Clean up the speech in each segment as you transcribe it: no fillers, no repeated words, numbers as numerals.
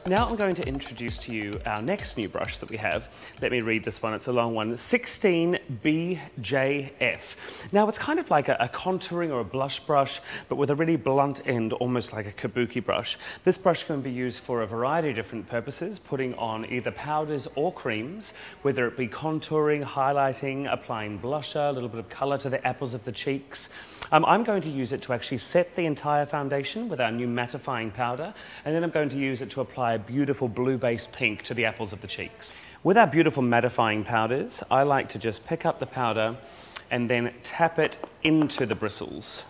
Now I'm going to introduce to you our next new brush that we have. Let me read this one, it's a long one. 16BJF. Now it's kind of like a contouring or a blush brush, but with a really blunt end, almost like a kabuki brush. This brush can be used for a variety of different purposes, putting on either powders or creams, whether it be contouring, highlighting, applying blusher, a little bit of color to the apples of the cheeks. I'm going to use it to actually set the entire foundation with our new mattifying powder, and then I'm going to use it to apply a beautiful blue-based pink to the apples of the cheeks. With our beautiful mattifying powders, I like to just pick up the powder and then tap it into the bristles.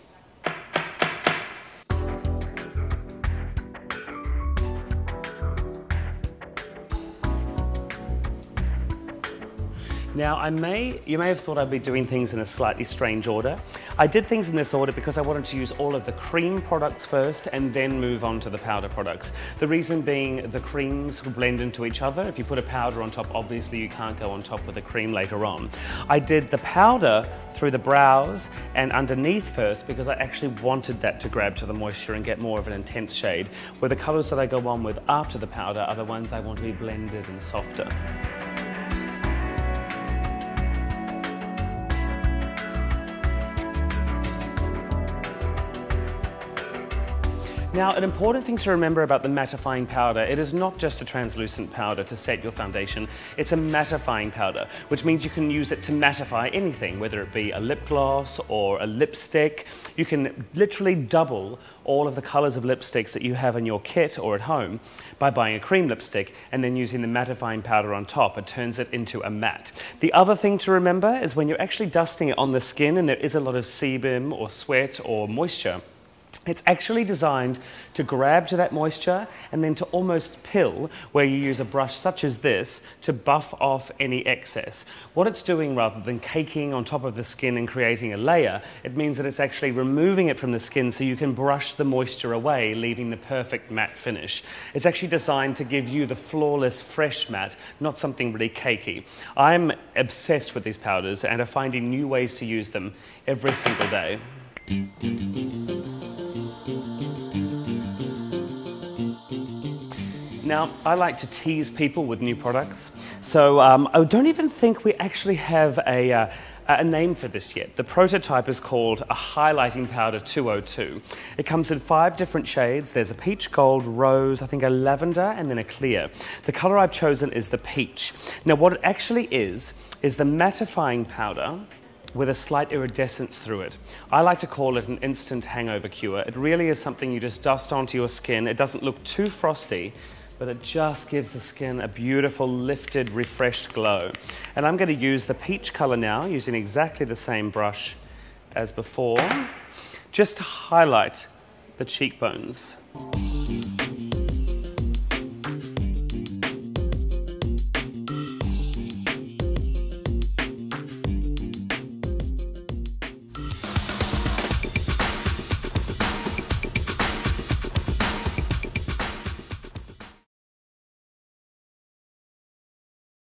Now, you may have thought I'd be doing things in a slightly strange order. I did things in this order because I wanted to use all of the cream products first and then move on to the powder products. The reason being the creams blend into each other. If you put a powder on top, obviously you can't go on top with a cream later on. I did the powder through the brows and underneath first because I actually wanted that to grab to the moisture and get more of an intense shade, where the colors that I go on with after the powder are the ones I want to be blended and softer. Now, an important thing to remember about the mattifying powder, it is not just a translucent powder to set your foundation, it's a mattifying powder, which means you can use it to mattify anything, whether it be a lip gloss or a lipstick. You can literally double all of the colors of lipsticks that you have in your kit or at home by buying a cream lipstick and then using the mattifying powder on top. It turns it into a matte. The other thing to remember is when you're actually dusting it on the skin and there is a lot of sebum or sweat or moisture, it's actually designed to grab to that moisture and then to almost pill, where you use a brush such as this to buff off any excess. What it's doing, rather than caking on top of the skin and creating a layer, it means that it's actually removing it from the skin so you can brush the moisture away, leaving the perfect matte finish. It's actually designed to give you the flawless, fresh matte, not something really cakey. I'm obsessed with these powders and are finding new ways to use them every single day. Now, I like to tease people with new products, so I don't even think we actually have a name for this yet. The prototype is called a Highlighting Powder 202. It comes in 5 different shades. There's a peach, gold, rose, I think a lavender, and then a clear. The color I've chosen is the peach. Now, what it actually is the mattifying powder with a slight iridescence through it. I like to call it an instant hangover cure. It really is something you just dust onto your skin. It doesn't look too frosty, but it just gives the skin a beautiful, lifted, refreshed glow. And I'm going to use the peach color now, using exactly the same brush as before, just to highlight the cheekbones.